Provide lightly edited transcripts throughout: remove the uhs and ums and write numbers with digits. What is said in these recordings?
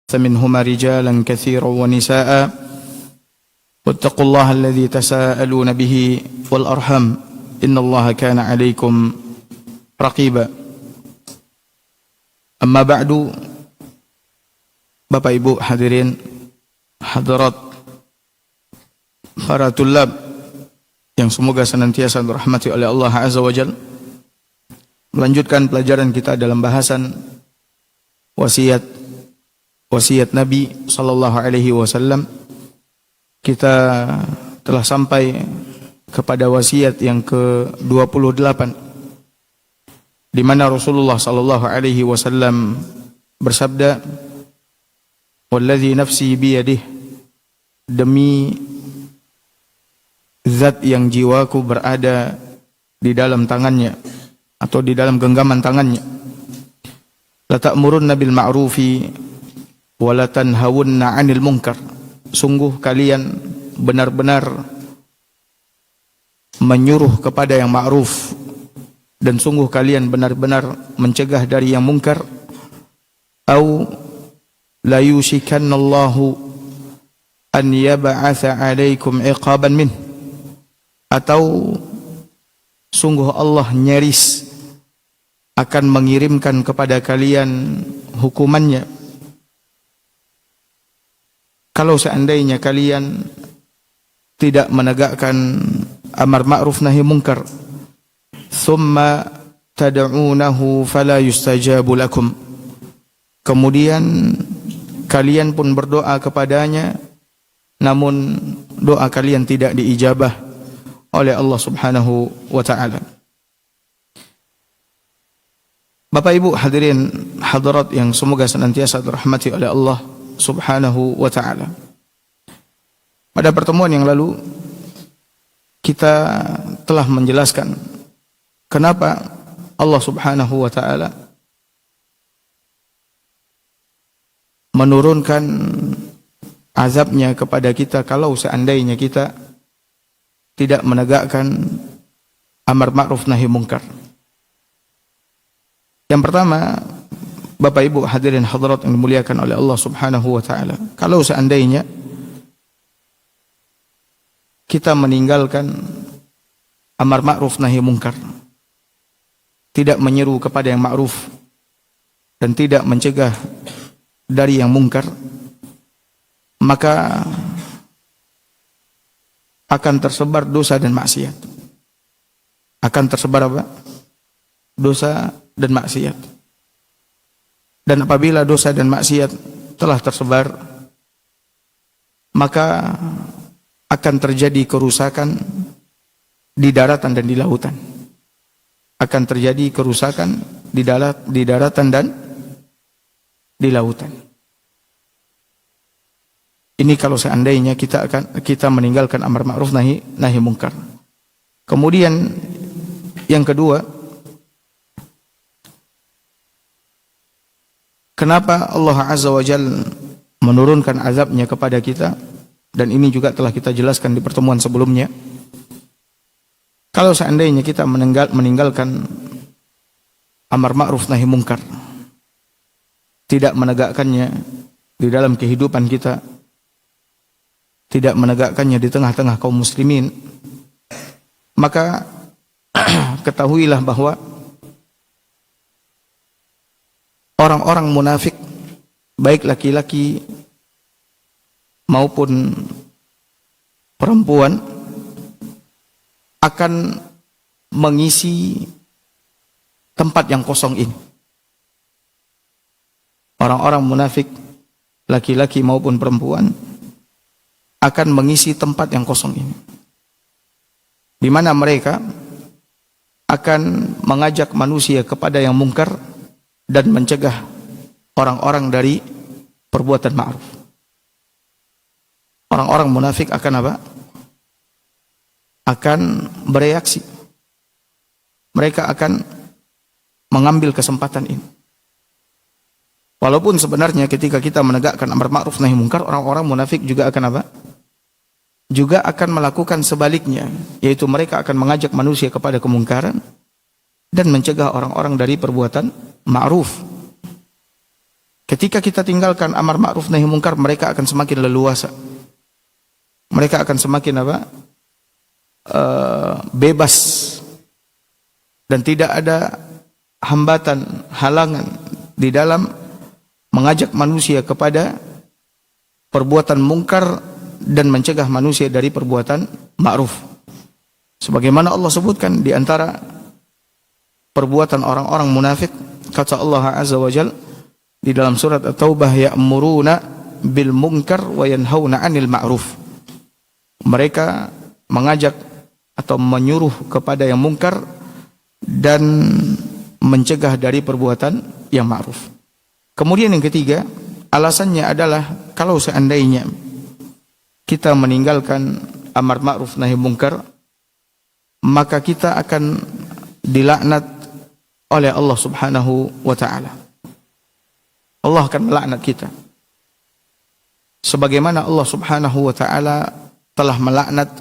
فمنهما رجالا كثيرا ونساء واتقوا الله الذي تساءلون به والأرحم إن الله كان عليكم رقيبا أما بعد. Bapak Ibu hadirin hadirat para tulab yang semoga senantiasa dirahmati oleh Allah Azza wa Jalla, melanjutkan pelajaran kita dalam bahasan wasiat Nabi sallallahu alaihi wasallam. Kita telah sampai kepada wasiat yang ke-28 di mana Rasulullah sallallahu alaihi wasallam bersabda, "Wallazi nafsi biyadihi," demi zat yang jiwaku berada di dalam tangannya atau di dalam genggaman tangannya, "La ta'murunna bil ma'rufi wa la tanhawunna 'anil munkar." Sungguh kalian benar-benar menyuruh kepada yang ma'ruf dan sungguh kalian benar-benar mencegah dari yang munkar. Au la yushikannallahu an yab'atsa 'alaikum 'iqaban min, atau sungguh Allah nyaris akan mengirimkan kepada kalian hukumannya kalau seandainya kalian tidak menegakkan amar ma'ruf nahi munkar. Thumma tad'unahu fala yustajabu lakum, kemudian kalian pun berdoa kepadanya namun doa kalian tidak diijabah oleh Allah Subhanahu wa ta'ala. Bapak Ibu hadirin hadirat yang semoga senantiasa dirahmati oleh Allah Subhanahu wa ta'ala. Pada pertemuan yang lalu kita telah menjelaskan kenapa Allah Subhanahu wa ta'ala menurunkan azabnya kepada kita kalau seandainya kita tidak menegakkan amar ma'ruf nahi munkar. Yang pertama, Bapak Ibu hadirin hadirat yang dimuliakan oleh Allah Subhanahu wa ta'ala, kalau seandainya kita meninggalkan amar ma'ruf nahi munkar, tidak menyeru kepada yang ma'ruf dan tidak mencegah dari yang munkar, maka akan tersebar dosa dan maksiat. Akan tersebar apa? Dosa dan maksiat. Dan apabila dosa dan maksiat telah tersebar, maka akan terjadi kerusakan di daratan dan di lautan. Akan terjadi kerusakan di daratan dan di lautan. Ini kalau seandainya kita meninggalkan amar ma'ruf nahi munkar. Kemudian yang kedua, kenapa Allah Azza wa Jalla menurunkan azabnya kepada kita? Dan ini juga telah kita jelaskan di pertemuan sebelumnya. Kalau seandainya kita meninggalkan amar ma'ruf nahi munkar, tidak menegakkannya di dalam kehidupan kita, tidak menegakkannya di tengah-tengah kaum muslimin, maka ketahuilah bahwa orang-orang munafik, baik laki-laki maupun perempuan, akan mengisi tempat yang kosong ini. Orang-orang munafik, laki-laki maupun perempuan, akan mengisi tempat yang kosong ini, di mana mereka akan mengajak manusia kepada yang mungkar dan mencegah orang-orang dari perbuatan ma'ruf. Orang-orang munafik akan apa? Akan bereaksi. Mereka akan mengambil kesempatan ini. Walaupun sebenarnya ketika kita menegakkan amar ma'ruf nahi munkar, orang-orang munafik juga akan apa? Juga akan melakukan sebaliknya, yaitu mereka akan mengajak manusia kepada kemungkaran dan mencegah orang-orang dari perbuatan ma'ruf. Ketika kita tinggalkan amar ma'ruf nahi munkar, mereka akan semakin leluasa. Mereka akan semakin bebas, dan tidak ada hambatan, halangan di dalam mengajak manusia kepada perbuatan mungkar dan mencegah manusia dari perbuatan ma'ruf. Sebagaimana Allah sebutkan di antara perbuatan orang-orang munafik, kata Allah Azza wa Jalla di dalam surat At-Taubah, ya'muruna bil munkar wa yanhauna 'anil ma'ruf. Mereka mengajak atau menyuruh kepada yang mungkar dan mencegah dari perbuatan yang ma'ruf. Kemudian yang ketiga, alasannya adalah kalau seandainya kita meninggalkan amar ma'ruf nahi munkar, maka kita akan dilaknat oleh Allah Subhanahu wa ta'ala. Allah akan melaknat kita. Sebagaimana Allah Subhanahu wa ta'ala telah melaknat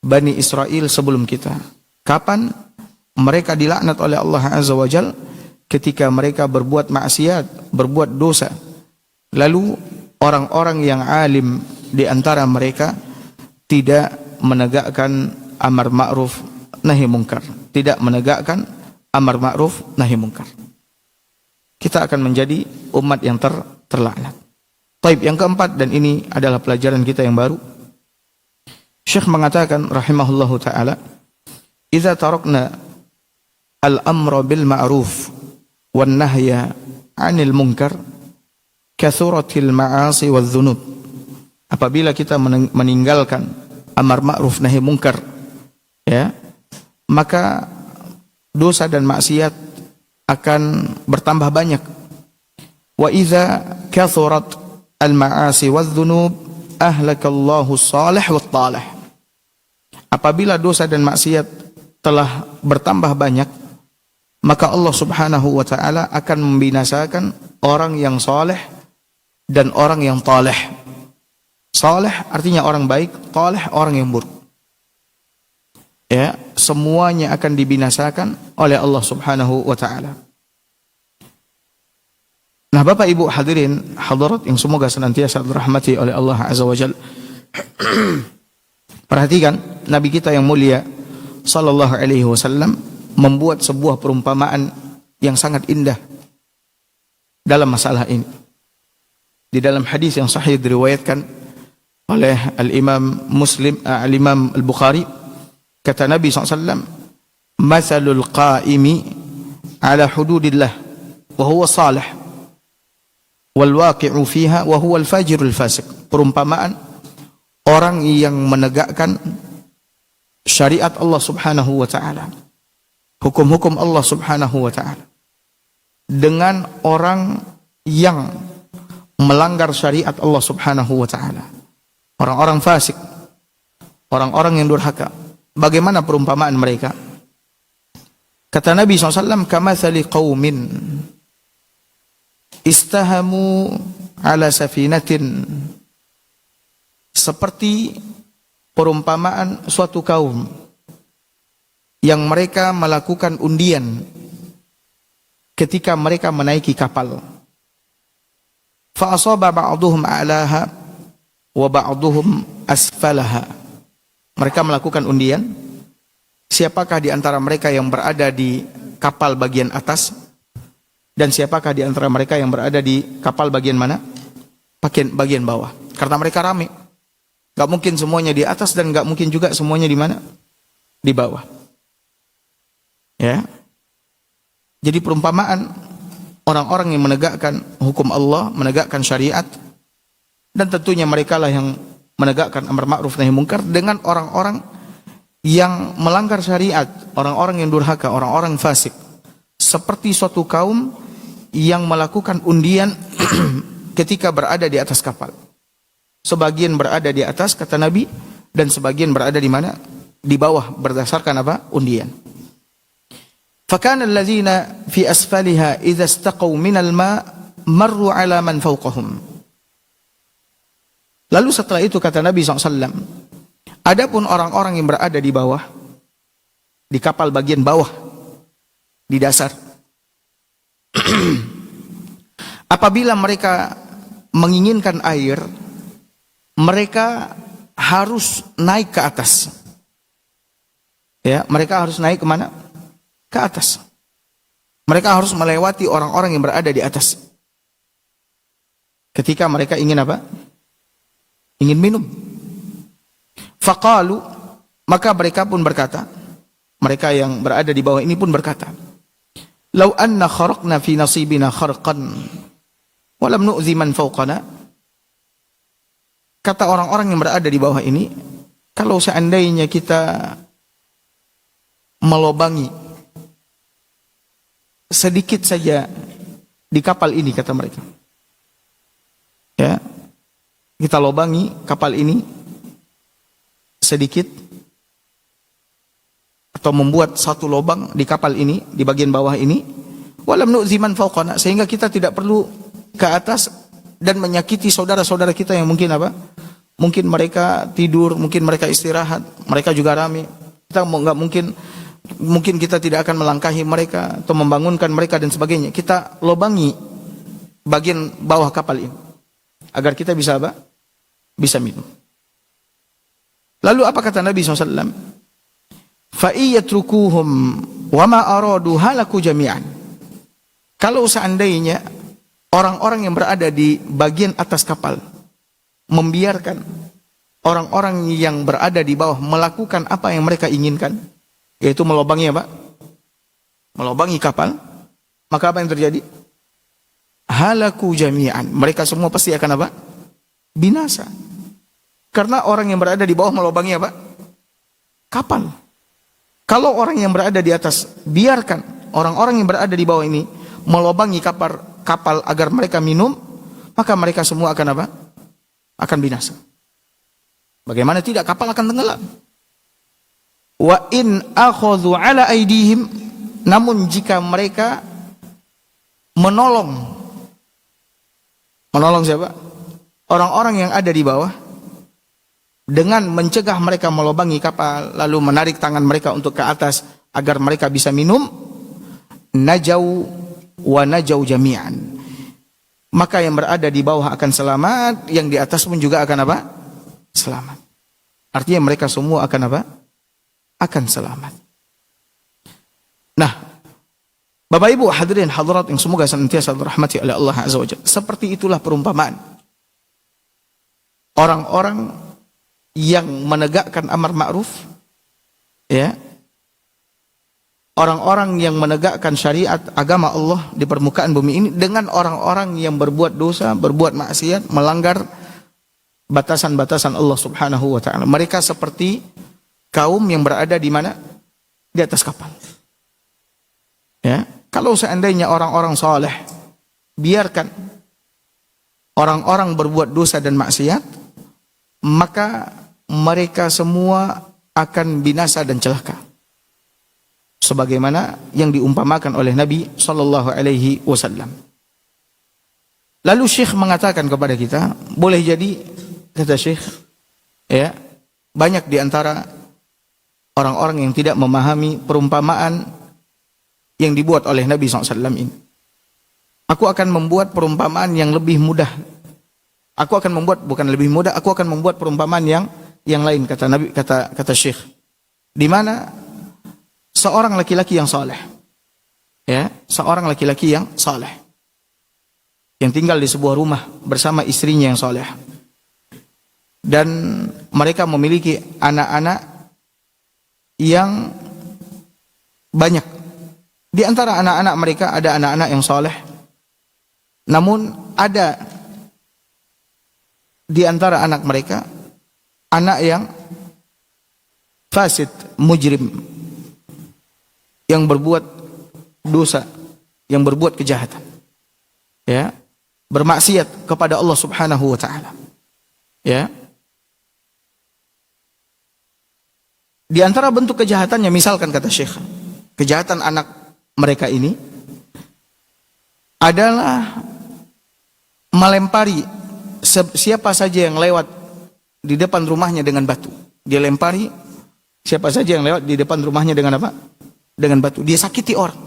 Bani Israel sebelum kita. Kapan mereka dilaknat oleh Allah Azza wa Jalla? Ketika mereka berbuat maksiat, berbuat dosa. Lalu orang-orang yang alim di antara mereka tidak menegakkan amar ma'ruf nahi munkar. Tidak menegakkan amar ma'ruf nahi munkar. Kita akan menjadi umat yang terlaknat. Taib, yang keempat, dan ini adalah pelajaran kita yang baru. Syekh mengatakan rahimahullahu ta'ala, idza tarakna al-amra bil ma'ruf wan nahya 'anil munkar kathuratil ma'asi wadh dhunub. Apabila kita meninggalkan amar ma'ruf nahi munkar, ya, maka dosa dan maksiat akan bertambah banyak. Wa idza kathurat al-ma'asi wadh-dhunub ahlakallahu salih wat talih. Apabila dosa dan maksiat telah bertambah banyak, maka Allah Subhanahu wa ta'ala akan membinasakan orang yang saleh dan orang yang talih. Saleh artinya orang baik, talih orang yang buruk. Ya, semuanya akan dibinasakan oleh Allah Subhanahu wa ta'ala. Nah, Bapak Ibu hadirin hadirat yang semoga senantiasa dirahmati oleh Allah Azza wa Jalla. Perhatikan, Nabi kita yang mulia sallallahu alaihi wasallam membuat sebuah perumpamaan yang sangat indah dalam masalah ini. Di dalam hadis yang sahih diriwayatkan oleh Al-Imam Muslim, Al-Imam Al-Bukhari, kata Nabi SAW, "Mathalul qa'imi ala hududillah wa huwa salih wal waqi'u fiha wa huwa al-fajirul fasiq." Perumpamaan orang yang menegakkan syariat Allah Subhanahu wa ta'ala, hukum-hukum Allah Subhanahu wa ta'ala, dengan orang yang melanggar syariat Allah Subhanahu wa ta'ala, orang-orang fasik, orang-orang yang durhaka. Bagaimana perumpamaan mereka? Kata Nabi SAW, kamathali qaumin istahamu ala safinatin. Seperti perumpamaan suatu kaum yang mereka melakukan undian ketika mereka menaiki kapal. Fa asaba ba'duhum a'laha wa ba'duhum asfalaha. Mereka melakukan undian, siapakah di antara mereka yang berada di kapal bagian atas, dan siapakah di antara mereka yang berada di kapal bagian mana? Bagian bawah. Karena mereka ramai, gak mungkin semuanya di atas dan gak mungkin juga semuanya di mana? Di bawah. Ya. Jadi perumpamaan orang-orang yang menegakkan hukum Allah, menegakkan syariat, dan tentunya mereka lah yang menegakkan amar ma'ruf nahi munkar, dengan orang-orang yang melanggar syariat, orang-orang yang durhaka, orang-orang fasik. Seperti suatu kaum yang melakukan undian ketika berada di atas kapal. Sebagian berada di atas, kata Nabi, dan sebagian berada di mana? Di bawah, berdasarkan apa? Undian. Fakana alladzina fi asfaliha idza istaqaw minal ma' marru ala man fawqahum. Lalu setelah itu kata Nabi SAW, adapun orang-orang yang berada di bawah, di kapal bagian bawah, di dasar, apabila mereka menginginkan air, mereka harus naik ke atas. Ya, mereka harus naik kemana? Ke atas. Mereka harus melewati orang-orang yang berada di atas. Ketika mereka ingin apa? Ingin minum. Faqalu, maka mereka pun berkata, mereka yang berada di bawah ini pun berkata, "Lau anna kharaqna fi nasibina kharqan wa lam nu'zi man fawqana." Kata orang-orang yang berada di bawah ini, kalau seandainya kita melobangi sedikit saja di kapal ini, kata mereka. Ya, kita lobangi kapal ini sedikit, atau membuat satu lubang di kapal ini, di bagian bawah ini, walam nu'zi man fawqana, sehingga kita tidak perlu ke atas dan menyakiti saudara-saudara kita yang mungkin apa? Mungkin mereka tidur, mungkin mereka istirahat, mereka juga rame. Kita nggak mungkin kita tidak akan melangkahi mereka atau membangunkan mereka dan sebagainya. Kita lobangi bagian bawah kapal ini agar kita bisa apa? Bisa minum. Lalu apa kata Nabi SAW? Fa iyatrukuhum wa ma aradu halaku jami'an. Kalau seandainya orang-orang yang berada di bagian atas kapal membiarkan orang-orang yang berada di bawah melakukan apa yang mereka inginkan, yaitu melobangi apa? Melobangi kapal, maka apa yang terjadi? Halaku jami'an. Mereka semua pasti akan apa? Binasa. Karena orang yang berada di bawah melobangi apa? Kapal. Kalau orang yang berada di atas biarkan orang-orang yang berada di bawah ini melobangi kapal agar mereka minum, maka mereka semua akan apa? Akan binasa. Bagaimana tidak, kapal akan tenggelam. Wa in akhadhu ala aidihim, namun jika mereka menolong siapa? Orang-orang yang ada di bawah dengan mencegah mereka melobangi kapal, lalu menarik tangan mereka untuk ke atas agar mereka bisa minum, najau wa najau jami'an. Maka yang berada di bawah akan selamat, yang di atas pun juga akan apa? Selamat. Artinya mereka semua akan apa? Akan selamat. Nah, Bapak Ibu hadirin hadirat yang semoga senantiasa dirahmati oleh Allah Azza wa Jalla, seperti itulah perumpamaan orang-orang yang menegakkan amar ma'ruf, ya, orang-orang yang menegakkan syariat agama Allah di permukaan bumi ini, dengan orang-orang yang berbuat dosa, berbuat maksiat, melanggar batasan-batasan Allah Subhanahu wa taala. Mereka seperti kaum yang berada di mana? Di atas kapal. Ya, kalau seandainya orang-orang saleh biarkan orang-orang berbuat dosa dan maksiat, maka mereka semua akan binasa dan celaka. Sebagaimana yang diumpamakan oleh Nabi sallallahu alaihi wasallam. Lalu Syekh mengatakan kepada kita, boleh jadi, kata Syekh, ya, banyak di antara orang-orang yang tidak memahami perumpamaan yang dibuat oleh Nabi SAW ini. Aku akan membuat perumpamaan yang lebih mudah. Aku akan membuat perumpamaan yang lain, kata Nabi, kata Syekh. Di mana seorang laki-laki yang saleh, ya, seorang laki-laki yang saleh yang tinggal di sebuah rumah bersama istrinya yang saleh, dan mereka memiliki anak-anak yang banyak. Di antara anak-anak mereka ada anak-anak yang saleh, namun ada di antara anak mereka anak yang fasid, mujrim, yang berbuat dosa, yang berbuat kejahatan, ya, bermaksiat kepada Allah Subhanahu wa taala. Ya. Di antara bentuk kejahatannya, misalkan kata Syekh, kejahatan anak mereka ini adalah melempari siapa saja yang lewat di depan rumahnya dengan batu. Dia lempari siapa saja yang lewat di depan rumahnya dengan apa? Dengan batu. Dia sakiti orang.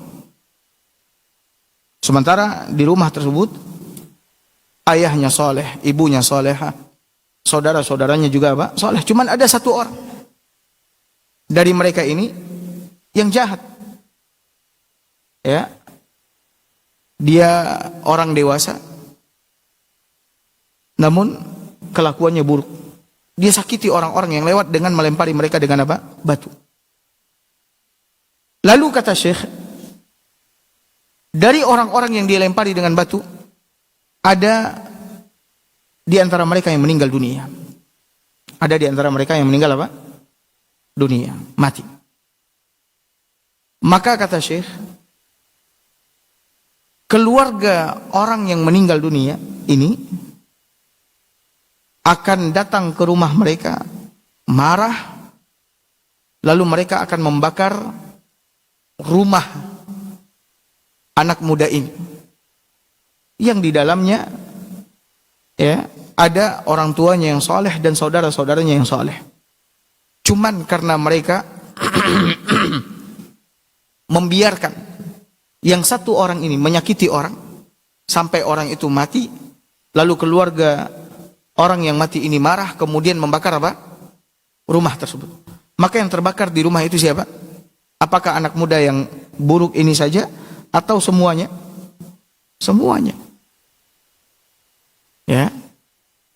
Sementara di rumah tersebut ayahnya soleh, ibunya soleha, saudara-saudaranya juga apa? Soleh. Cuman ada satu orang dari mereka ini yang jahat. Ya, dia orang dewasa, namun kelakuannya buruk. Dia sakiti orang-orang yang lewat dengan melempari mereka dengan apa? Batu. Lalu kata Syekh, dari orang-orang yang dilempari dengan batu, ada di antara mereka yang meninggal dunia. Ada di antara mereka yang meninggal apa? Dunia, mati. Maka kata Syekh, keluarga orang yang meninggal dunia ini akan datang ke rumah mereka, marah, lalu mereka akan membakar rumah anak muda ini, yang di dalamnya ya ada orang tuanya yang soleh dan saudara-saudaranya yang soleh. Cuman karena mereka membiarkan yang satu orang ini menyakiti orang sampai orang itu mati, lalu keluarga orang yang mati ini marah, kemudian membakar apa? Rumah tersebut. Maka yang terbakar di rumah itu siapa? Apakah anak muda yang buruk ini saja atau semuanya? Semuanya. Ya.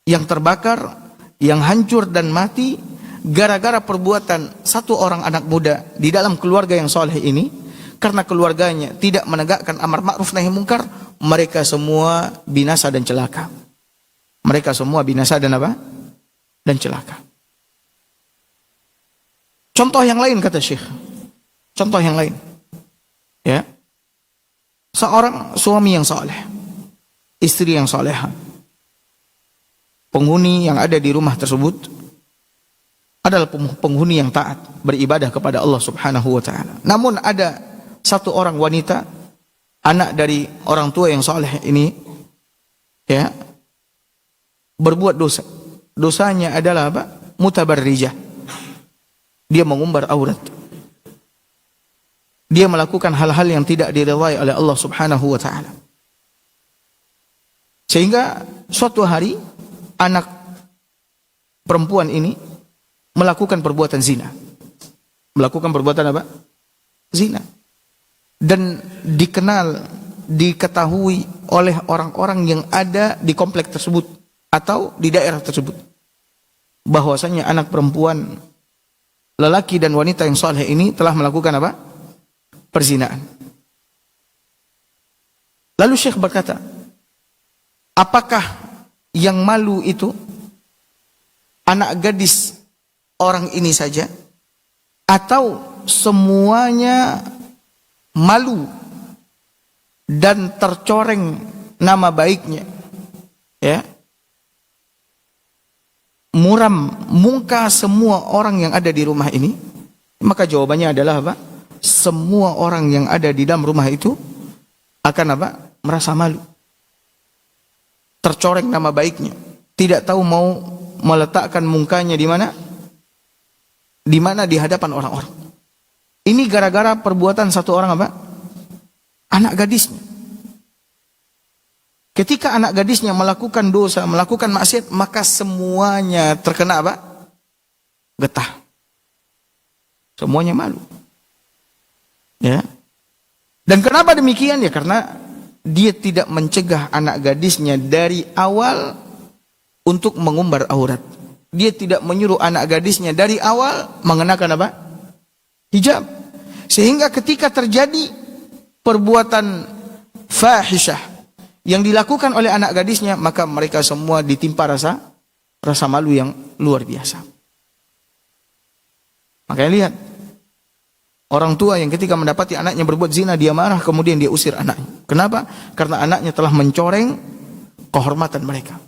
Yang terbakar, yang hancur dan mati gara-gara perbuatan satu orang anak muda di dalam keluarga yang soleh ini, karena keluarganya tidak menegakkan amar ma'ruf nahi munkar, mereka semua binasa dan celaka. Mereka semua binasa dan apa? Dan celaka. Contoh yang lain kata Syekh. Contoh yang lain. Ya. Seorang suami yang saleh, istri yang salehah. Penghuni yang ada di rumah tersebut adalah penghuni yang taat, beribadah kepada Allah Subhanahu wa taala. Namun ada satu orang wanita, anak dari orang tua yang saleh ini, ya, berbuat dosa. Dosanya adalah apa? Mutabarrijah. Dia mengumbar aurat. Dia melakukan hal-hal yang tidak diridhai oleh Allah Subhanahu wa taala. Sehingga suatu hari anak perempuan ini melakukan perbuatan zina. Melakukan perbuatan apa? Zina. Dan diketahui oleh orang-orang yang ada di komplek tersebut atau di daerah tersebut, bahwasanya anak perempuan lelaki dan wanita yang saleh ini telah melakukan apa? Perzinaan. Lalu Syekh berkata, apakah yang malu itu anak gadis orang ini saja, atau semuanya malu dan tercoreng nama baiknya, ya, muram muka semua orang yang ada di rumah ini? Maka jawabannya adalah apa? Semua orang yang ada di dalam rumah itu akan apa? Merasa malu, tercoreng nama baiknya, tidak tahu mau meletakkan mukanya di mana? Di mana? Di hadapan orang-orang. Ini gara-gara perbuatan satu orang apa? Anak gadisnya. Ketika anak gadisnya melakukan dosa, melakukan maksiat, maka semuanya terkena apa? Getah. Semuanya malu. Ya. Dan kenapa demikian? Ya karena dia tidak mencegah anak gadisnya dari awal untuk mengumbar aurat. Dia tidak menyuruh anak gadisnya dari awal mengenakan apa? Hijab. Sehingga ketika terjadi perbuatan fahisyah yang dilakukan oleh anak gadisnya, maka mereka semua ditimpa rasa malu yang luar biasa. Makanya lihat, orang tua yang ketika mendapati anaknya berbuat zina, dia marah, kemudian dia usir anaknya. Kenapa? Karena anaknya telah mencoreng kehormatan mereka.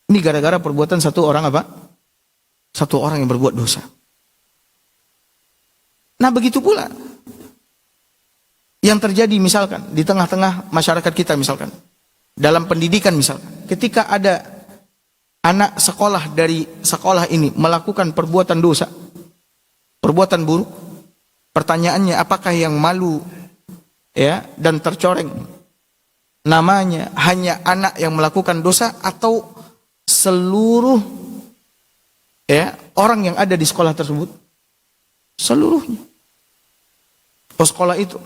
Ini gara-gara perbuatan satu orang apa? Satu orang yang berbuat dosa. Nah begitu pula yang terjadi misalkan di tengah-tengah masyarakat kita, misalkan dalam pendidikan, misalkan ketika ada anak sekolah dari sekolah ini melakukan perbuatan dosa, perbuatan buruk, pertanyaannya apakah yang malu ya dan tercoreng namanya hanya anak yang melakukan dosa atau seluruh orang yang ada di sekolah tersebut? Seluruhnya. Oh, sekolah itu.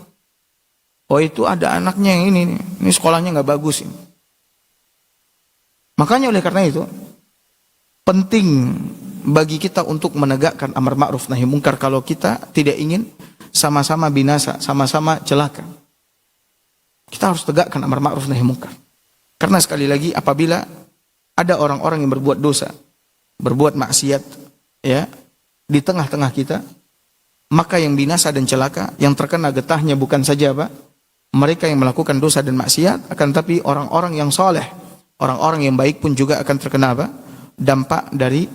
Oh, itu ada anaknya yang ini nih. Ini sekolahnya nggak bagus ini. Makanya oleh karena itu penting bagi kita untuk menegakkan amar ma'ruf nahi mungkar kalau kita tidak ingin sama-sama binasa, sama-sama celaka. Kita harus tegakkan amar ma'ruf nahi mungkar. Karena sekali lagi apabila ada orang-orang yang berbuat dosa, berbuat maksiat di tengah-tengah kita, maka yang binasa dan celaka, yang terkena getahnya bukan saja mereka yang melakukan dosa dan maksiat, akan tapi orang-orang yang soleh, orang-orang yang baik pun juga akan terkena dampak dari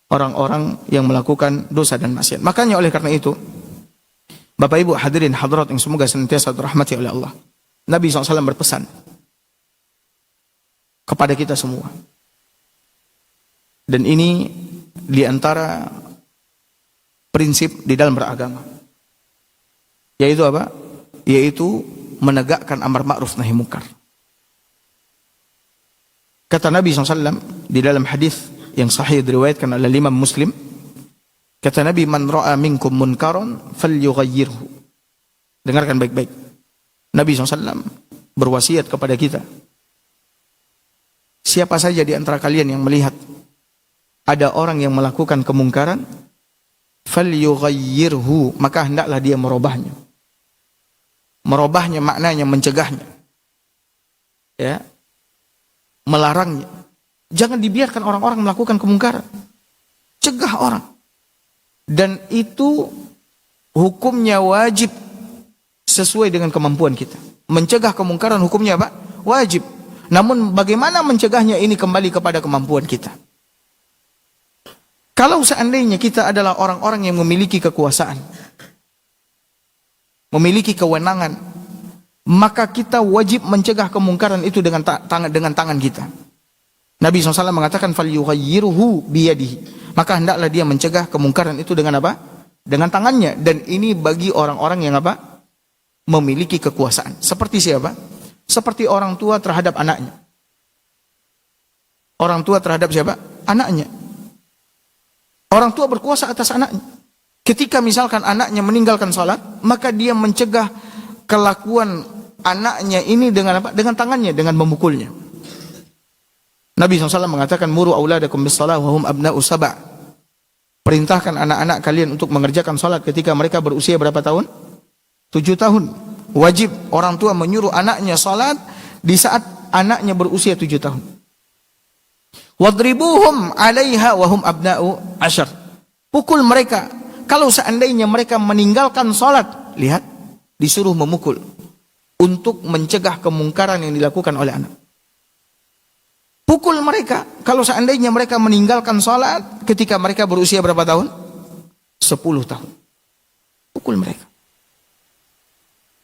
orang-orang yang melakukan dosa dan maksiat. Makanya oleh karena itu, Bapak Ibu hadirin hadirat yang semoga senantiasa dirahmati oleh Allah, Nabi SAW berpesan kepada kita semua. Dan ini diantara prinsip di dalam beragama. Yaitu apa? Yaitu menegakkan amar ma'ruf nahi mungkar. Kata Nabi SAW di dalam hadis yang sahih diriwayatkan oleh Imam Muslim, kata Nabi, man ra'a minkum munkaran falyughayyirhu. Dengarkan baik-baik. Nabi SAW berwasiat kepada kita, siapa saja di antara kalian yang melihat ada orang yang melakukan kemungkaran, falyughayyirhu, maka hendaklah dia merubahnya. Merubahnya maknanya mencegahnya, melarangnya. Jangan dibiarkan orang-orang melakukan kemungkaran. Cegah orang. Dan itu hukumnya wajib sesuai dengan kemampuan kita. Mencegah kemungkaran hukumnya apa? Wajib. Namun bagaimana mencegahnya ini kembali kepada kemampuan kita. Kalau seandainya kita adalah orang-orang yang memiliki kekuasaan, memiliki kewenangan, maka kita wajib mencegah kemungkaran itu dengan tangan kita. Nabi SAW mengatakan falyughayyirhu biyadihi, maka hendaklah dia mencegah kemungkaran itu dengan apa? Dengan tangannya. Dan ini bagi orang-orang yang apa? Memiliki kekuasaan. Seperti siapa? Seperti orang tua terhadap anaknya. Orang tua terhadap siapa? Anaknya. Orang tua berkuasa atas anaknya. Ketika misalkan anaknya meninggalkan salat, maka dia mencegah kelakuan anaknya ini dengan apa? Dengan tangannya, dengan memukulnya. Nabi SAW mengatakan, muru auladakum bis-shalah wa hum abna'u sab'. Perintahkan anak-anak kalian untuk mengerjakan salat ketika mereka berusia berapa tahun? 7 tahun. Wajib orang tua menyuruh anaknya salat di saat anaknya berusia 7 tahun. Wadribuhum 'alaiha wa hum abna'u 10. Pukul mereka kalau seandainya mereka meninggalkan salat. Lihat, disuruh memukul untuk mencegah kemungkaran yang dilakukan oleh anak. Pukul mereka kalau seandainya mereka meninggalkan salat ketika mereka berusia berapa tahun? 10 tahun. Pukul mereka.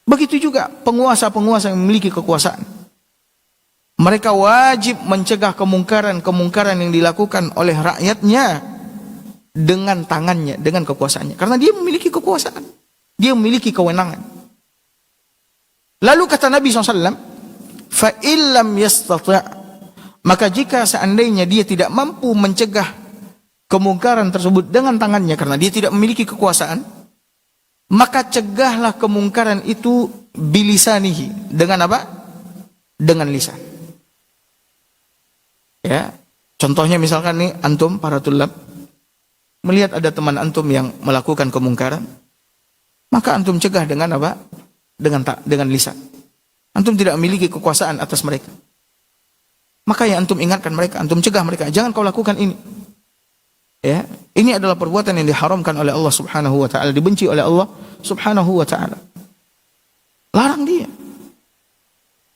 Begitu juga penguasa-penguasa yang memiliki kekuasaan. Mereka wajib mencegah kemungkaran-kemungkaran yang dilakukan oleh rakyatnya dengan tangannya, dengan kekuasaannya. Karena dia memiliki kekuasaan. Dia memiliki kewenangan. Lalu kata Nabi SAW, فَإِلَّمْ يَسْتَطِعْ, maka jika seandainya dia tidak mampu mencegah kemungkaran tersebut dengan tangannya karena dia tidak memiliki kekuasaan, maka cegahlah kemungkaran itu bilisanihi, dengan apa? Dengan lisan. Ya, contohnya misalkan nih antum para tulab melihat ada teman antum yang melakukan kemungkaran, maka antum cegah dengan apa? Dengan lisan. Antum tidak memiliki kekuasaan atas mereka. Maka yang antum ingatkan mereka, antum cegah mereka, jangan kau lakukan ini. Ya, ini adalah perbuatan yang diharamkan oleh Allah Subhanahu wa taala, dibenci oleh Allah Subhanahu wa taala. Larang dia.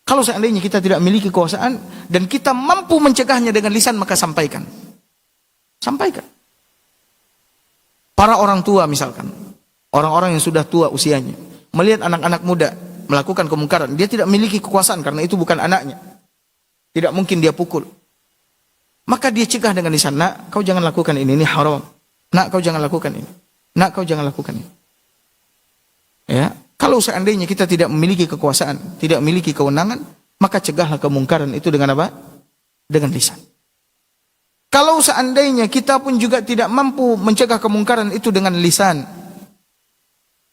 Kalau seandainya kita tidak memiliki kekuasaan dan kita mampu mencegahnya dengan lisan, maka sampaikan. Sampaikan. Para orang tua misalkan, orang-orang yang sudah tua usianya, melihat anak-anak muda melakukan kemungkaran, dia tidak memiliki kekuasaan karena itu bukan anaknya. Tidak mungkin dia pukul. Maka dia cegah dengan lisan, nak, kau jangan lakukan ini haram. Nak, kau jangan lakukan ini. Nak, kau jangan lakukan ini. Ya, kalau seandainya kita tidak memiliki kekuasaan, tidak memiliki kewenangan, maka cegahlah kemungkaran itu dengan apa? Dengan lisan. Kalau seandainya kita pun juga tidak mampu mencegah kemungkaran itu dengan lisan,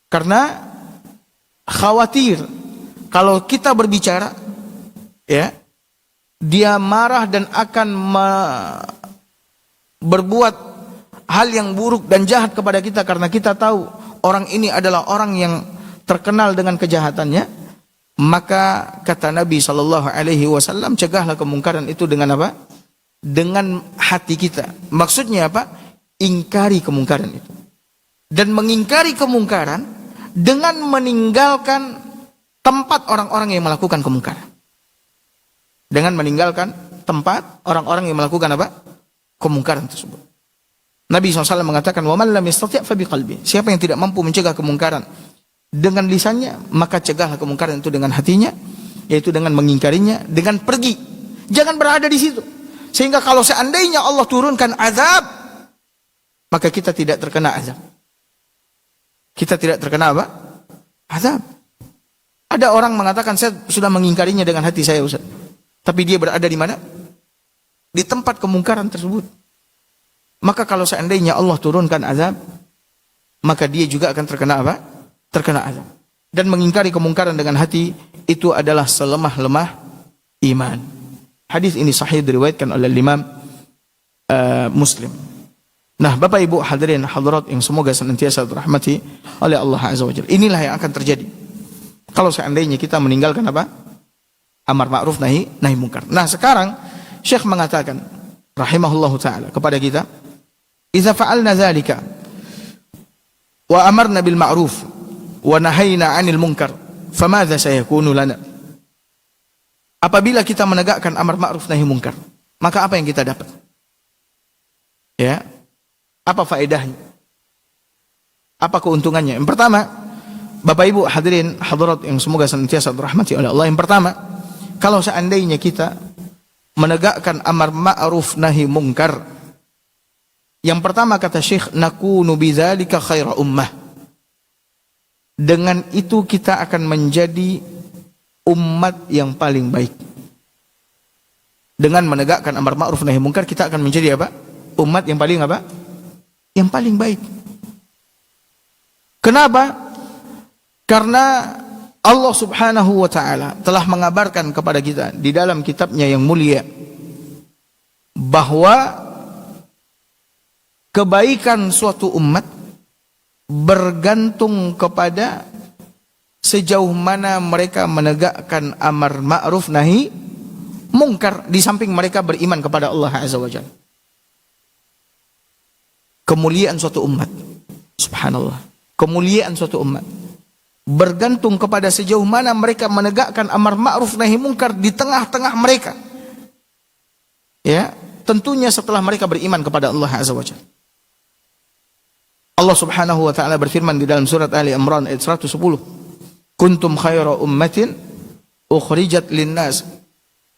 karena khawatir kalau kita berbicara, ya, dia marah dan akan berbuat hal yang buruk dan jahat kepada kita, karena kita tahu orang ini adalah orang yang terkenal dengan kejahatannya. Maka kata Nabi SAW, cegahlah kemungkaran itu dengan apa? Dengan hati kita. Maksudnya apa? Ingkari kemungkaran itu. Dan mengingkari kemungkaran dengan meninggalkan tempat orang-orang yang melakukan kemungkaran. Dengan meninggalkan tempat orang-orang yang melakukan apa? Kemungkaran tersebut. Nabi SAW mengatakan, وَمَنْ لَمْ يَسْتَطِعْ فَبِقَلْبِهِ. Siapa yang tidak mampu mencegah kemungkaran dengan lisannya, maka cegahlah kemungkaran itu dengan hatinya, yaitu dengan mengingkarinya, dengan pergi. Jangan berada di situ. Sehingga kalau seandainya Allah turunkan azab, maka kita tidak terkena azab. Kita tidak terkena apa? Azab. Ada orang mengatakan, saya sudah mengingkarinya dengan hati saya, Ustaz. Tapi dia berada di mana? Di tempat kemungkaran tersebut. Maka kalau seandainya Allah turunkan azab, maka dia juga akan terkena apa? Terkena azab. Dan mengingkari kemungkaran dengan hati itu adalah selemah-lemah iman. Hadis ini sahih diriwayatkan oleh Imam Muslim. Nah, Bapak Ibu hadirin hadirat yang semoga senantiasa dirahmati oleh Allah Azza wa Jalla. Inilah yang akan terjadi kalau seandainya kita meninggalkan apa? Amar ma'ruf nahi munkar. Nah, sekarang Syekh mengatakan rahimahullahu taala kepada kita, "Idza fa'alna dzalika wa amarna bil ma'ruf wa nahayna 'anil munkar, famadza sayakunu lana?" Apabila kita menegakkan amar ma'ruf nahi munkar, maka apa yang kita dapat? Ya. Apa faedahnya? Apa keuntungannya? Yang pertama, Bapak Ibu hadirin hadirat yang semoga senantiasa dirahmati oleh Allah. Yang pertama, kalau seandainya kita menegakkan amar ma'ruf nahi munkar, yang pertama kata Syekh, nakunu bidzalika khaira ummah. Dengan itu kita akan menjadi umat yang paling baik. Dengan menegakkan amar ma'ruf nahi munkar, kita akan menjadi apa? Umat yang paling apa? Yang paling baik. Kenapa? Karena Allah Subhanahu wa taala telah mengabarkan kepada kita di dalam kitabnya yang mulia bahwa kebaikan suatu umat bergantung kepada sejauh mana mereka menegakkan amar ma'ruf nahi munkar, di samping mereka beriman kepada Allah Azza wa Jalla. Kemuliaan suatu umat, subhanallah, kemuliaan suatu umat bergantung kepada sejauh mana mereka menegakkan amar ma'ruf nahi munkar di tengah-tengah mereka. Ya, tentunya setelah mereka beriman kepada Allah Azza wa Jalla. Allah Subhanahu wa taala berfirman di dalam surat Ali Imran ayat 110, "Kuntum khaira ummatin ukhrijat linnas."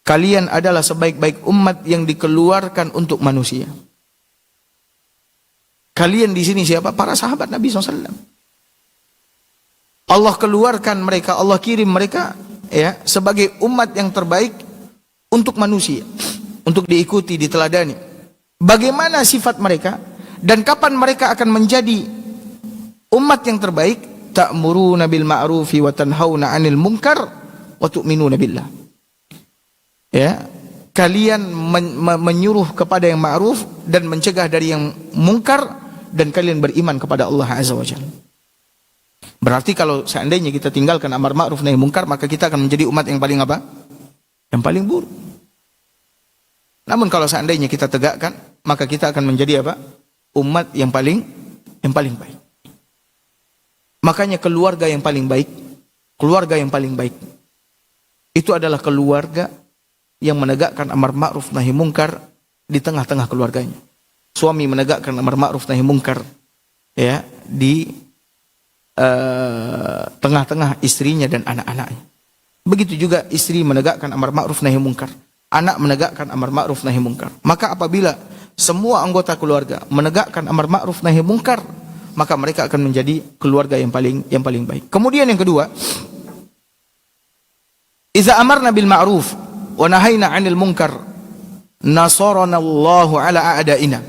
Kalian adalah sebaik-baik umat yang dikeluarkan untuk manusia. Kalian di sini siapa? Para sahabat Nabi SAW. Allah keluarkan mereka, Allah kirim mereka ya sebagai umat yang terbaik untuk manusia, untuk diikuti, diteladani. Bagaimana sifat mereka dan kapan mereka akan menjadi umat yang terbaik? Ta'muruna bil ma'rufi wa tanhauna 'anil munkar wa tu'minuna billah. Ya, kalian menyuruh kepada yang ma'ruf dan mencegah dari yang munkar, dan kalian beriman kepada Allah Azza wa Jalla. Berarti kalau seandainya kita tinggalkan amar ma'ruf nahi munkar, maka kita akan menjadi umat yang paling apa? Yang paling buruk. Namun kalau seandainya kita tegakkan, maka kita akan menjadi apa? Umat yang paling baik. Makanya keluarga yang paling baik, keluarga yang paling baik itu adalah keluarga yang menegakkan amar ma'ruf nahi munkar di tengah-tengah keluarganya. Suami menegakkan amar ma'ruf nahi munkar ya di tengah-tengah istrinya dan anak-anaknya. Begitu juga istri menegakkan amar ma'ruf nahi munkar, anak menegakkan amar ma'ruf nahi munkar. Maka apabila semua anggota keluarga menegakkan amar ma'ruf nahi munkar, maka mereka akan menjadi keluarga yang paling baik. Kemudian yang kedua, Idza amarna bil ma'ruf wa nahayna 'anil munkar nasarana Allahu ala a'daina.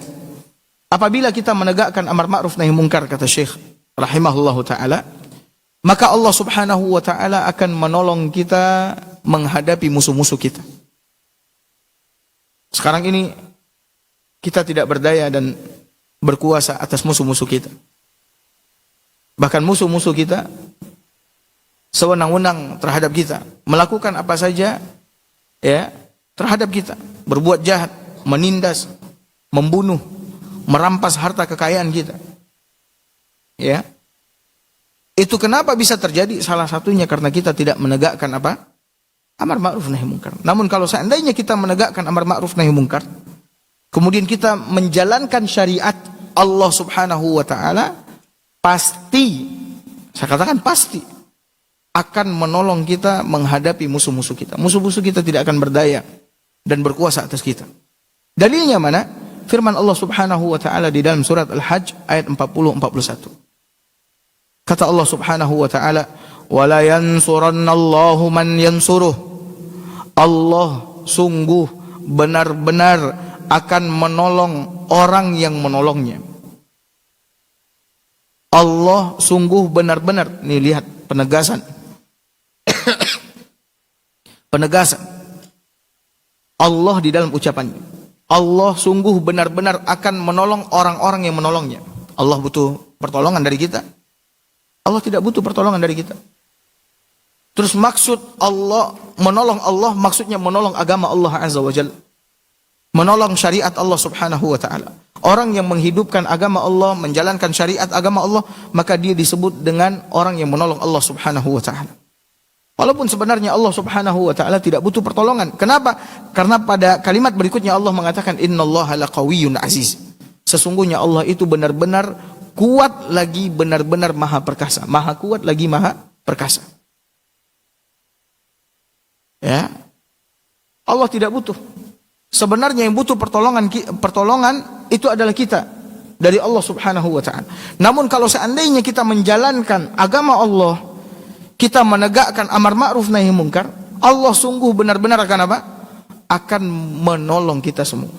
Apabila kita menegakkan amar ma'ruf nahi munkar, kata Syekh rahimahullahu taala, maka Allah Subhanahu wa taala akan menolong kita menghadapi musuh-musuh kita. Sekarang ini kita tidak berdaya dan berkuasa atas musuh-musuh kita. Bahkan musuh-musuh kita sewenang-wenang terhadap kita, melakukan apa saja ya terhadap kita, berbuat jahat, menindas, membunuh, merampas harta kekayaan kita. Ya. Itu kenapa bisa terjadi? Salah satunya karena kita tidak menegakkan apa? Amar ma'ruf nahi munkar. Namun kalau seandainya kita menegakkan amar ma'ruf nahi munkar, kemudian kita menjalankan syariat Allah Subhanahu wa taala, pasti, saya katakan pasti, akan menolong kita menghadapi musuh-musuh kita. Musuh-musuh kita tidak akan berdaya dan berkuasa atas kita. Dalilnya mana? Firman Allah Subhanahu wa taala di dalam surat Al-Hajj ayat 40-41. Kata Allah Subhanahu wa taala, "Wa la yansurannallahu man yansuruh." Allah sungguh benar-benar akan menolong orang yang menolongnya. Allah sungguh benar-benar, nih lihat penegasan. Penegasan. Allah di dalam ucapannya. Allah sungguh benar-benar akan menolong orang-orang yang menolongnya. Allah butuh pertolongan dari kita? Allah tidak butuh pertolongan dari kita. Terus maksud Allah, menolong Allah, maksudnya menolong agama Allah Azza wa Jalla. Menolong syariat Allah Subhanahu wa ta'ala. Orang yang menghidupkan agama Allah, menjalankan syariat agama Allah, maka dia disebut dengan orang yang menolong Allah Subhanahu wa ta'ala. Walaupun sebenarnya Allah Subhanahu wa ta'ala tidak butuh pertolongan. Kenapa? Karena pada kalimat berikutnya Allah mengatakan, "Innallaha laqawiyyun aziz." Sesungguhnya Allah itu benar-benar kuat lagi benar-benar maha perkasa. Maha kuat lagi maha perkasa. Ya. Allah tidak butuh. Sebenarnya yang butuh pertolongan itu adalah kita dari Allah Subhanahu wa taala. Namun kalau seandainya kita menjalankan agama Allah, kita menegakkan amar ma'ruf nahi munkar, Allah sungguh benar-benar akan apa? Akan menolong kita semua.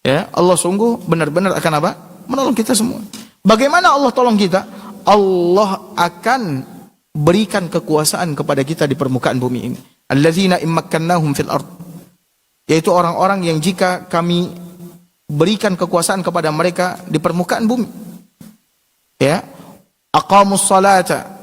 Ya, Allah sungguh benar-benar akan apa? Menolong kita semua. Bagaimana Allah tolong kita? Allah akan berikan kekuasaan kepada kita di permukaan bumi ini. Alladzina immakkannahum fil ard. Yaitu orang-orang yang jika kami berikan kekuasaan kepada mereka di permukaan bumi. Ya. Aqamus salata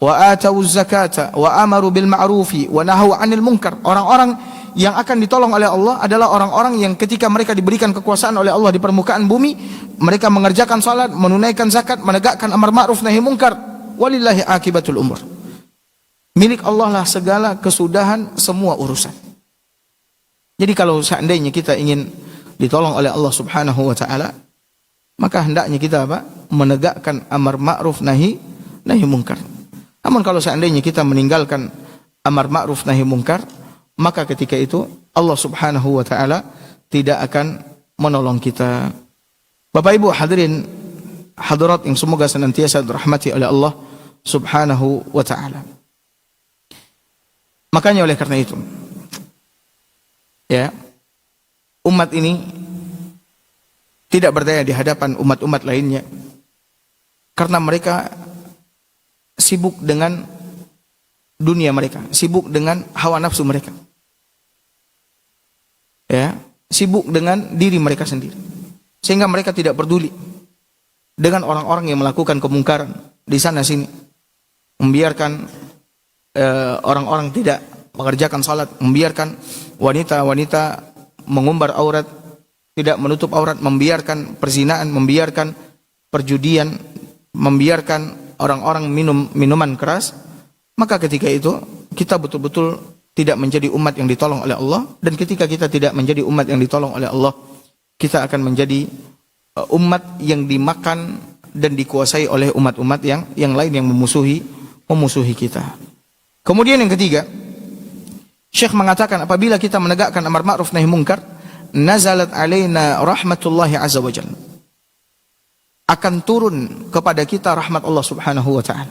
wa atawuz zakata wa amaru bil ma'rufi wa nahaw 'anil munkar. Orang-orang yang akan ditolong oleh Allah adalah orang-orang yang ketika mereka diberikan kekuasaan oleh Allah di permukaan bumi, mereka mengerjakan salat, menunaikan zakat, menegakkan amar ma'ruf nahi munkar. Walillahi akibatul umur. Milik Allah lah segala kesudahan semua urusan. Jadi kalau seandainya kita ingin ditolong oleh Allah Subhanahu wa taala, maka hendaknya kita apa? Menegakkan amar ma'ruf nahi munkar. Namun kalau seandainya kita meninggalkan amar ma'ruf nahi munkar, maka ketika itu Allah Subhanahu wa taala tidak akan menolong kita. Bapak Ibu hadirin hadirat yang semoga senantiasa dirahmati oleh Allah Subhanahu wa taala. Makanya oleh karena itu, ya, umat ini tidak berdaya di hadapan umat-umat lainnya karena mereka sibuk dengan dunia mereka, sibuk dengan hawa nafsu mereka. Ya, sibuk dengan diri mereka sendiri. Sehingga mereka tidak peduli dengan orang-orang yang melakukan kemungkaran di sana sini. Membiarkan orang-orang tidak mengerjakan salat, membiarkan wanita-wanita mengumbar aurat, tidak menutup aurat, membiarkan perzinaan, membiarkan perjudian, membiarkan orang-orang minum minuman keras. Maka ketika itu kita betul-betul tidak menjadi umat yang ditolong oleh Allah. Dan ketika kita tidak menjadi umat yang ditolong oleh Allah, kita akan menjadi umat yang dimakan dan dikuasai oleh umat-umat yang lain yang memusuhi kita. Kemudian yang ketiga, Syekh mengatakan apabila kita menegakkan amar ma'ruf nahi munkar, nazalat alaina rahmatullahi azza wa jalla. Akan turun kepada kita rahmat Allah Subhanahu wa taala.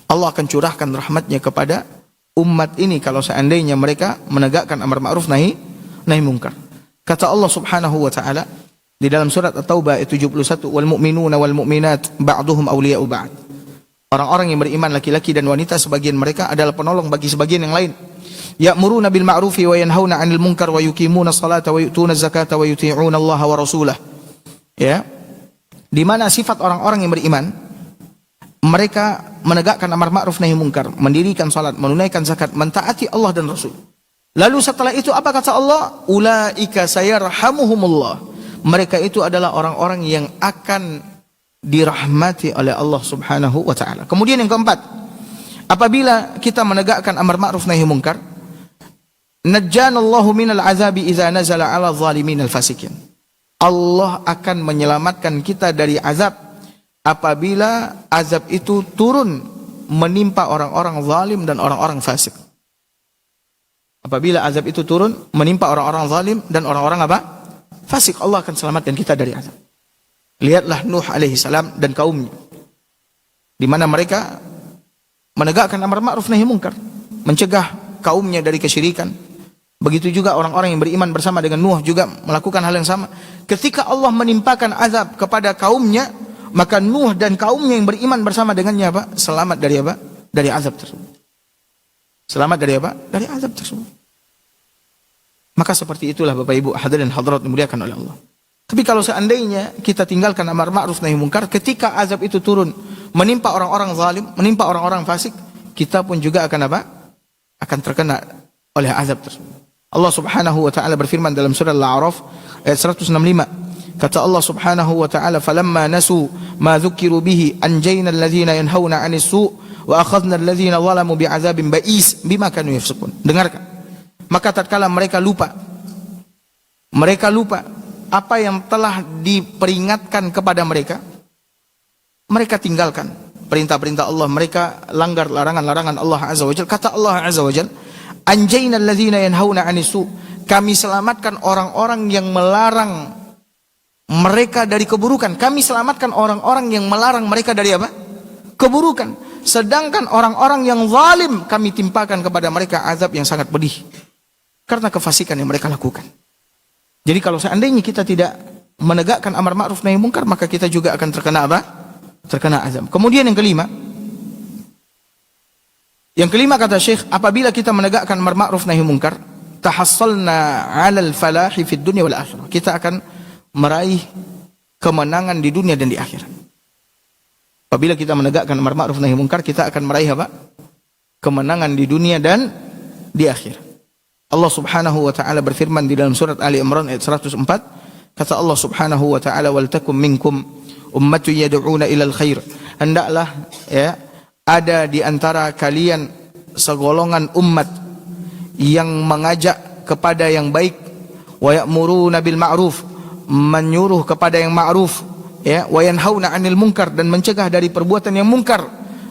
Allah akan curahkan rahmatnya kepada umat ini kalau seandainya mereka menegakkan amar ma'ruf nahi munkar. Kata Allah Subhanahu wa taala di dalam surat At-Taubah ayat 71, wal mu'minuna wal mu'minat ba'duhum awliya'u ba'd. Orang-orang yang beriman laki-laki dan wanita sebagian mereka adalah penolong bagi sebagian yang lain. Ya'muruna bil ma'rufi wa yanhauna 'anil munkar wa yuqimuna sholata wa yu'tuna zakata wa yuti'una Allah wa rasulah. Ya. Di mana sifat orang-orang yang beriman, mereka menegakkan amar ma'ruf nahi munkar, mendirikan salat, menunaikan zakat, mentaati Allah dan Rasul. Lalu setelah itu apa kata Allah? Ulaika sayarhamuhumullah. Mereka itu adalah orang-orang yang akan dirahmati oleh Allah Subhanahu wa taala. Kemudian yang keempat, apabila kita menegakkan amar ma'ruf nahi munkar, najjanallahu minal azabi idza nazala 'ala zalimin al-fasikin. Allah akan menyelamatkan kita dari azab apabila azab itu turun menimpa orang-orang zalim dan orang-orang fasik. Apabila azab itu turun menimpa orang-orang zalim dan orang-orang apa? Fasik, Allah akan selamatkan kita dari azab. Lihatlah Nuh alaihi salam dan kaumnya, di mana mereka menegakkan amar ma'ruf nahi munkar, mencegah kaumnya dari kesyirikan. Begitu juga orang-orang yang beriman bersama dengan Nuh juga melakukan hal yang sama. Ketika Allah menimpakan azab kepada kaumnya, maka Nuh dan kaumnya yang beriman bersama dengannya apa? Selamat dari apa? Dari azab tersebut. Selamat dari apa? Dari azab tersebut. Maka seperti itulah Bapak Ibu hadirin hadirat dimuliakan oleh Allah. Tapi kalau seandainya kita tinggalkan amar ma'ruf nahi munkar, ketika azab itu turun menimpa orang-orang zalim, menimpa orang-orang fasik, kita pun juga akan apa? Akan terkena oleh azab tersebut. Allah Subhanahu wa taala berfirman dalam surah Al-A'raf ayat 165. Kata Allah Subhanahu wa taala, "Falamma nasu ma dzukiru bihi anjayna alladhina yanhauna 'anis su' wa akhadna alladhina zalamu bi'adzabin ba'is bima kanu yafsukun." Dengarkan. Maka tatkala mereka lupa apa yang telah diperingatkan kepada mereka, mereka tinggalkan perintah-perintah Allah, mereka langgar larangan-larangan Allah Azza wa Jalla. Kata Allah Azza wa Jalla, "Anjayna alladhina yanhauna 'anis su'." Kami selamatkan orang-orang yang melarang mereka dari keburukan. Kami selamatkan orang-orang yang melarang mereka dari apa? Keburukan. Sedangkan orang-orang yang zalim kami timpakan kepada mereka azab yang sangat pedih karena kefasikan yang mereka lakukan. Jadi kalau seandainya kita tidak menegakkan amar ma'ruf nahi munkar, maka kita juga akan terkena apa? Terkena azab. Kemudian yang kelima kata Syekh, apabila kita menegakkan amar ma'ruf nahi munkar, tahassalna 'alal falahi fid dunya wal akhirah. Kita akan meraih kemenangan di dunia dan di akhirat. Apabila kita menegakkan amar ma'ruf nahi munkar, kita akan meraih apa? Kemenangan di dunia dan di akhirat. Allah Subhanahu wa taala berfirman di dalam surat Ali Imran ayat 104, kata Allah Subhanahu wa taala, "Wal takum minkum ummatun yad'una ilal khair." Hendaklah ya ada di antara kalian segolongan umat yang mengajak kepada yang baik, wa ya'muruna bil ma'ruf, menyuruh kepada yang ma'ruf, ya, wa yanhauna 'anil munkar, dan mencegah dari perbuatan yang munkar.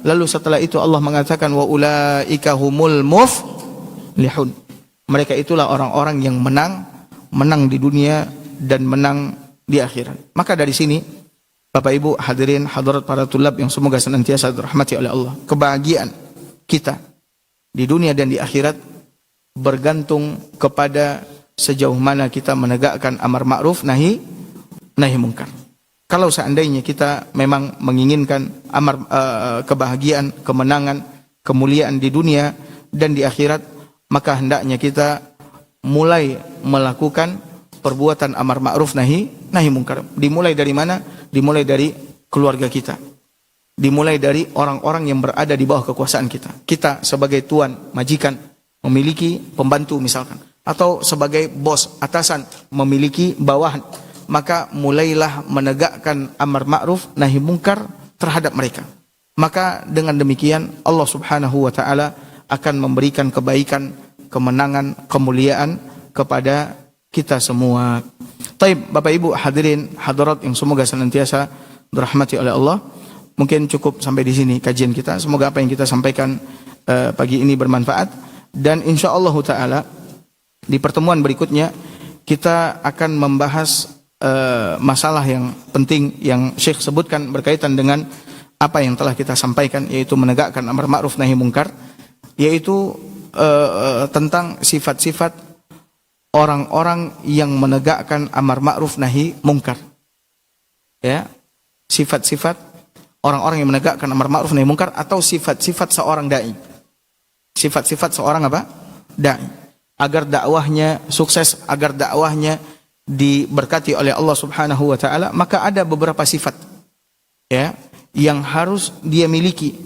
Lalu setelah itu Allah mengatakan, wa ulaika humul muflihun. Mereka itulah orang-orang yang menang di dunia dan menang di akhirat. Maka dari sini Bapak Ibu hadirin hadirat para tulab yang semoga senantiasa dirahmati oleh Allah, kebahagiaan kita di dunia dan di akhirat bergantung kepada sejauh mana kita menegakkan amar ma'ruf nahi munkar. Kalau seandainya kita memang menginginkan kebahagiaan, kemenangan, kemuliaan di dunia dan di akhirat, maka hendaknya kita mulai melakukan perbuatan amar ma'ruf nahi munkar. Dimulai dari mana? Dimulai dari keluarga kita. Dimulai dari orang-orang yang berada di bawah kekuasaan kita. Kita sebagai tuan, majikan, memiliki pembantu misalkan, atau sebagai bos, atasan, memiliki bawahan, maka mulailah menegakkan amar ma'ruf nahi munkar terhadap mereka. Maka dengan demikian Allah Subhanahu wa taala akan memberikan kebaikan, kemenangan, kemuliaan kepada kita semua. Taib, Bapak Ibu hadirin hadirat yang semoga senantiasa dirahmati oleh Allah. Mungkin cukup sampai di sini kajian kita. Semoga apa yang kita sampaikan pagi ini bermanfaat, dan insyaallah taala di pertemuan berikutnya kita akan membahas masalah yang penting yang Syekh sebutkan berkaitan dengan apa yang telah kita sampaikan, yaitu menegakkan amar ma'ruf nahi munkar, yaitu tentang sifat-sifat orang-orang yang menegakkan amar ma'ruf nahi mungkar. Ya, sifat-sifat orang-orang yang menegakkan amar ma'ruf nahi mungkar atau sifat-sifat seorang dai. Sifat-sifat seorang apa? Dai. Agar dakwahnya sukses, agar dakwahnya diberkati oleh Allah Subhanahu wa taala, maka ada beberapa sifat ya yang harus dia miliki